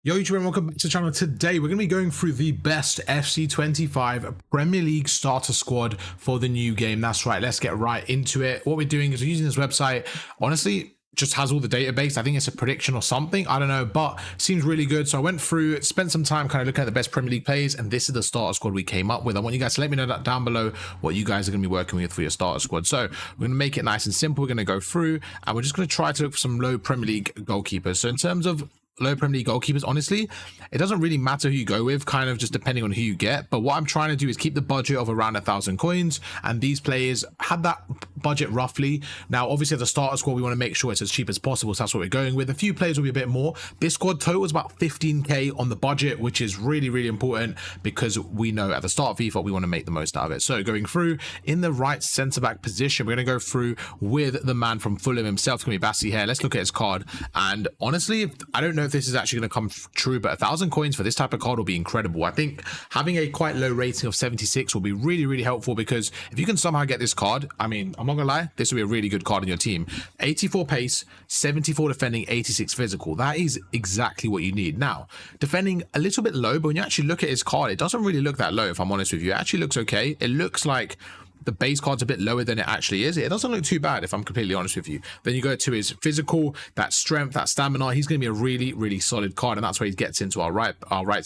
Yo YouTube and welcome back to the channel. Today we're going to be going through the best FC25 Premier League starter squad for the new game. That's right, let's get right into it. What we're doing is we're using this website. Honestly, just has all the database. I think it's a prediction or something, I don't know, but seems really good. So I went through, spent some time kind of looking at the best Premier League players, and this is the starter squad we came up with. I want you guys to let me know that down below what you guys are going to be working with for your starter squad. So we're going to make it nice and simple. We're going to go through and we're just going to try to look for some low Premier League goalkeepers. So in terms of low Premier League goalkeepers, honestly, it doesn't really matter who you go with, kind of just depending on who you get. But what I'm trying to do is keep the budget of around 1,000 coins, and these players had that budget roughly. Now, obviously, as a starter squad, we want to make sure it's as cheap as possible, so that's what we're going with. A few players will be a bit more. This squad total is about 15k on the budget, which is really, really important because we know at the start of FIFA we want to make the most out of it. So going through in the right centre back position, we're going to go through with the man from Fulham himself. It's going to be Bassi here. Let's look at his card, and honestly, I don't know if this is actually going to come true, but 1,000 coins for this type of card will be incredible. I think having a quite low rating of 76 will be really, really helpful, because if you can somehow get this card, I mean, I'm not gonna lie, this will be a really good card in your team. 84 pace, 74 defending, 86 physical. That is exactly what you need. Now, defending a little bit low, but when you actually look at his card, it doesn't really look that low, if I'm honest with you. It actually looks okay. It looks like the base card's a bit lower than it actually is. It doesn't look too bad, if I'm completely honest with you. Then you go to his physical, that strength, that stamina. He's going to be a really, really solid card, and that's where he gets into our right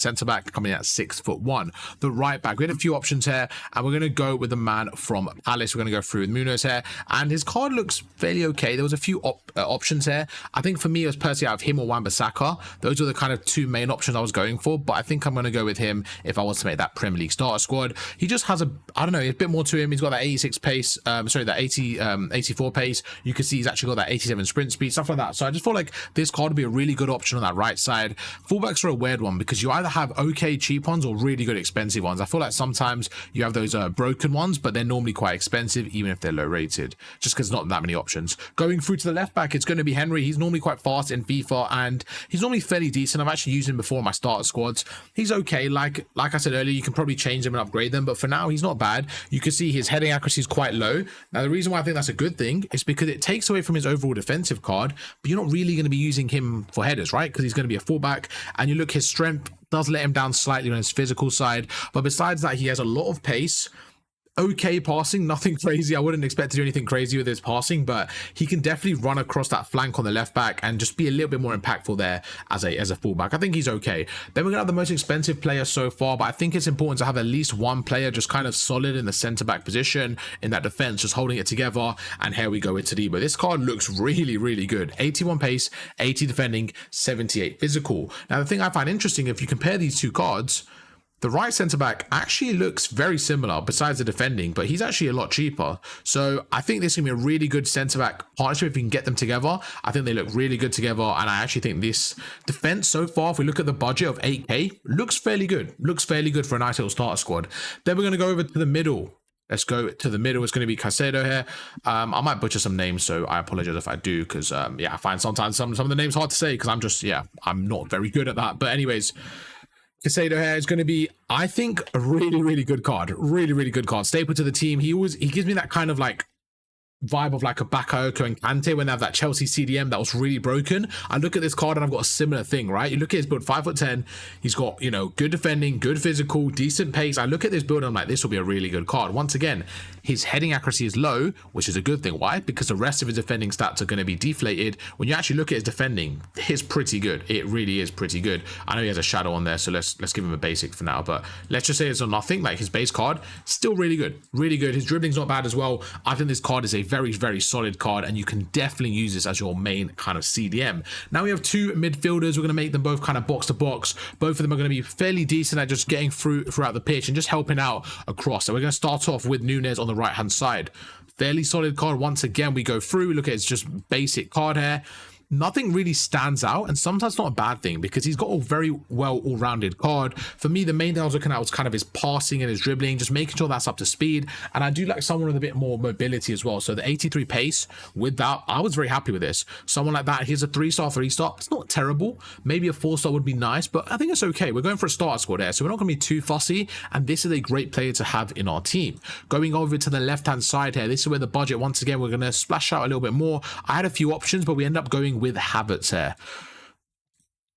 centre back, coming in at 6'1". The right back, we had a few options here, and we're going to go with the man from Palace. We're going to go through with Munoz here, and his card looks fairly okay. There was a few options here. I think for me, it was personally out of him or Wan-Bissaka. Those were the kind of two main options I was going for, but I think I'm going to go with him if I was to make that Premier League starter squad. He just has I don't know, a bit more to him. He's got that 86 pace, that 84 pace. You can see he's actually got that 87 sprint speed, stuff like that. So I just feel like this card would be a really good option on that right side. Fullbacks are a weird one because you either have okay cheap ones or really good expensive ones. I feel like sometimes you have those broken ones, but they're normally quite expensive even if they're low rated, just because not that many options. Going through to the left back, it's going to be Henry. He's normally quite fast in FIFA, and he's normally fairly decent. I've actually used him before in my starter squads. He's okay. Like I said earlier, you can probably change them and upgrade them, but for now he's not bad. You can see his heading accuracy is quite low. Now, the reason why I think that's a good thing is because it takes away from his overall defensive card, but you're not really going to be using him for headers, right? Because he's going to be a fullback, and you look, his strength does let him down slightly on his physical side, but besides that, he has a lot of pace. Okay passing, nothing crazy. I wouldn't expect to do anything crazy with his passing, but he can definitely run across that flank on the left back and just be a little bit more impactful there as a fullback. I think he's okay. Then we're gonna have the most expensive player so far, but I think it's important to have at least one player just kind of solid in the center back position, in that defense, just holding it together. And here we go with Tadibo. This card looks really, really good. 81 pace, 80 defending, 78 physical. Now, the thing I find interesting, if you compare these two cards, the right centre back actually looks very similar besides the defending, but he's actually a lot cheaper. So I think this is going to be a really good centre back partnership if we can get them together. I think they look really good together, and I actually think this defence so far, if we look at the budget of 8k, looks fairly good. Looks fairly good for a nice little starter squad. Then we're going to go over to the middle. Let's go to the middle. It's going to be Caicedo here. I might butcher some names, so I apologize if I do, because yeah, I find sometimes some of the names hard to say because I'm not very good at that. But anyways, Caicedo here is going to be, I think, a really, really good card. Really, really good card. Staple to the team. He gives me that kind of like vibe of like a Bakayoko and Kante when they have that Chelsea CDM that was really broken. I look at this card and I've got a similar thing, right? You look at his build, 5'10". He's got, you know, good defending, good physical, decent pace. I look at this build and I'm like, this will be a really good card. Once again, his heading accuracy is low, which is a good thing. Why? Because the rest of his defending stats are going to be deflated. When you actually look at his defending, it's pretty good. It really is pretty good. I know he has a shadow on there, so let's give him a basic for now, but let's just say it's on nothing. Like, his base card, still really good. Really good. His dribbling's not bad as well. I think this card is a very, very solid card, and you can definitely use this as your main kind of CDM. Now we have two midfielders. We're going to make them both kind of box to box. Both of them are going to be fairly decent at just getting throughout the pitch and just helping out across. So we're going to start off with Nunes on the right hand side. Fairly solid card. Once again, we go through, look at his just basic card here. Nothing really stands out, and sometimes not a bad thing because he's got a very well all-rounded card. For me, the main thing I was looking at was kind of his passing and his dribbling, just making sure that's up to speed. And I do like someone with a bit more mobility as well. So the 83 pace, with that, I was very happy with this. Someone like that, here's a 3-star, 3-star. It's not terrible. Maybe a 4-star would be nice, but I think it's okay. We're going for a starter squad there, so we're not going to be too fussy, and this is a great player to have in our team. Going over to the left-hand side here, this is where the budget, once again, we're going to splash out a little bit more. I had a few options, but we end up going with Havertz here.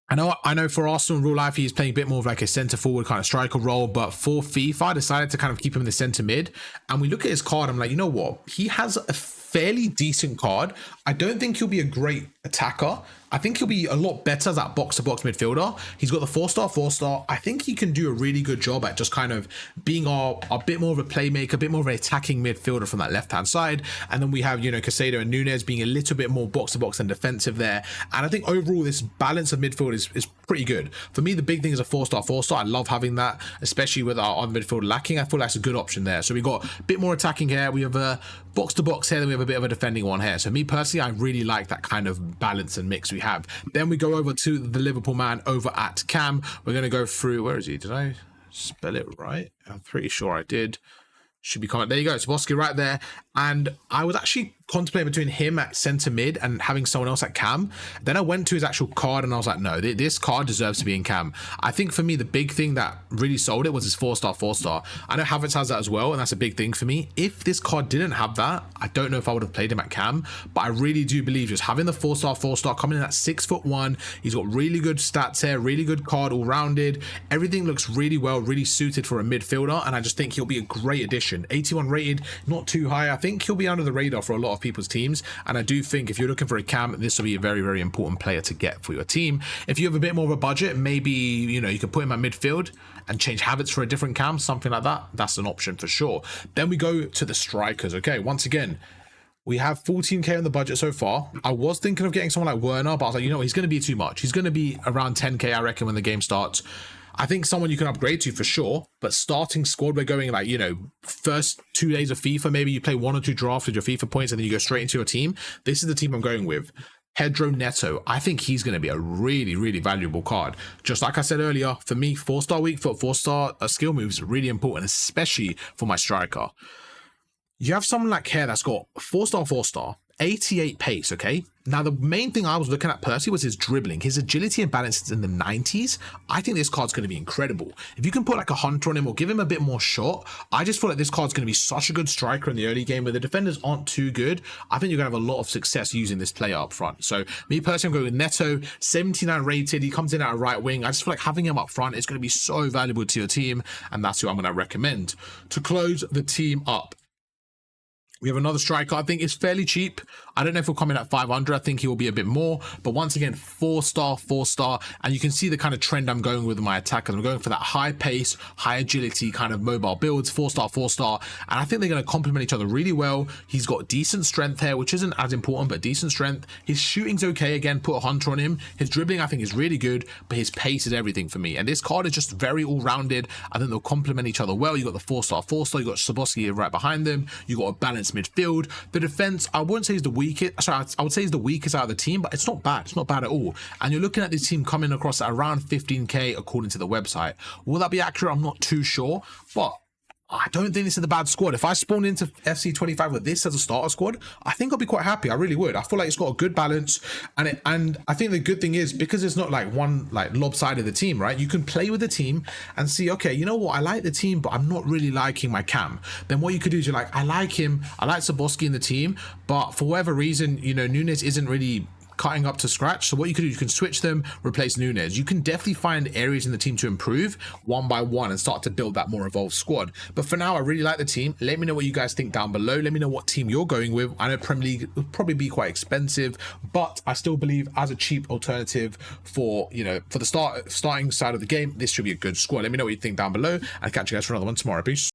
I know for Arsenal in real life, he's playing a bit more of like a centre forward kind of striker role, but for FIFA, I decided to kind of keep him in the centre mid. And we look at his card, I'm like, you know what? He has a fairly decent card. I don't think he'll be a great attacker. I think he'll be a lot better as that box-to-box midfielder. He's got the 4-star, 4-star. I think he can do a really good job at just kind of being a bit more of a playmaker, a bit more of an attacking midfielder from that left-hand side. And then we have, you know, Casado and Nunes being a little bit more box-to-box and defensive there. And I think overall this balance of midfield is pretty good. For me, the big thing is a 4-star, 4-star. I love having that, especially with our other midfield lacking. I feel that's a good option there. So we got a bit more attacking here. We have a box-to-box here, then we have a bit of a defending one here. So me personally, I really like that kind of balance and mix we have. Then we go over to the Liverpool man over at Cam. We're going to go through, where is he? Did I spell it right? I'm pretty sure I did. Should be coming. There you go. Szoboszlai right there. And I was actually contemplating between him at centre mid and having someone else at Cam. Then I went to his actual card and I was like, no, this card deserves to be in Cam. I think for me, the big thing that really sold it was his 4-star, 4-star. I know Havertz has that as well, and that's a big thing for me. If this card didn't have that, I don't know if I would have played him at Cam, but I really do believe just having the 4-star, 4-star coming in at 6'1", he's got really good stats here, really good card, all rounded. Everything looks really well, really suited for a midfielder, and I just think he'll be a great addition. 81 rated, not too high. I think he'll be under the radar for a lot of people's teams, and I do think if you're looking for a Cam, this will be a very, very important player to get for your team. If you have a bit more of a budget, maybe, you know, you can put him at midfield and change Havertz for a different Cam, something like that. That's an option for sure. Then we go to the strikers. Okay, once again, we have 14k on the budget so far. I was thinking of getting someone like Werner, but I was like, you know, he's going to be too much. He's going to be around 10k, I reckon, when the game starts. I think someone you can upgrade to for sure, but starting squad, we're going like, you know, first 2 days of FIFA, maybe you play 1 or 2 drafts with your FIFA points and then you go straight into your team. This is the team I'm going with. Pedro Neto. I think he's going to be a really, really valuable card. Just like I said earlier, for me, 4-star weak foot, 4-star skill moves are really important, especially for my striker. You have someone like here that's got 4-star, 4-star, 88 pace, okay? Now, the main thing I was looking at personally was his dribbling. His agility and balance is in the 90s. I think this card's going to be incredible. If you can put like a hunter on him or give him a bit more shot, I just feel like this card's going to be such a good striker in the early game where the defenders aren't too good. I think you're going to have a lot of success using this player up front. So me personally, I'm going with Neto, 79 rated. He comes in at a right wing. I just feel like having him up front is going to be so valuable to your team, and that's who I'm going to recommend. To close the team up, we have another striker. I think it's fairly cheap. I don't know if he'll come in at 500. I think he will be a bit more. But once again, 4-star, 4-star. And you can see the kind of trend I'm going with my attackers. I'm going for that high pace, high agility kind of mobile builds, 4-star, 4-star. And I think they're going to complement each other really well. He's got decent strength here, which isn't as important, but decent strength. His shooting's okay. Again, put a hunter on him. His dribbling, I think, is really good, but his pace is everything for me. And this card is just very all-rounded. I think they'll complement each other well. You got the 4-star, 4-star. You got Szoboszlai right behind them. You got a balanced midfield. The defense, I wouldn't say is the weakest. Sorry, I would say is the weakest out of the team, but it's not bad. It's not bad at all. And you're looking at this team coming across at around 15k according to the website. Will that be accurate? I'm not too sure, but I don't think this is a bad squad. If I spawn into FC 25 with this as a starter squad, I think I'll be quite happy. I really would. I feel like it's got a good balance, and I think the good thing is because it's not like one like lopsided the team, right? You can play with the team and see, okay, you know what? I like the team, but I'm not really liking my Cam. Then what you could do is you're like, I like him. I like Szoboszlai in the team, but for whatever reason, you know, Nunes isn't really cutting up to scratch. So what you can do, you can switch them, replace Nunes. You can definitely find areas in the team to improve one by one and start to build that more evolved squad. But for now, I really like the team. Let me know what you guys think down below. Let me know what team you're going with. I know Premier League will probably be quite expensive, but I still believe as a cheap alternative for, you know, for the starting side of the game, this should be a good squad. Let me know what you think down below, and catch you guys for another one tomorrow. Peace.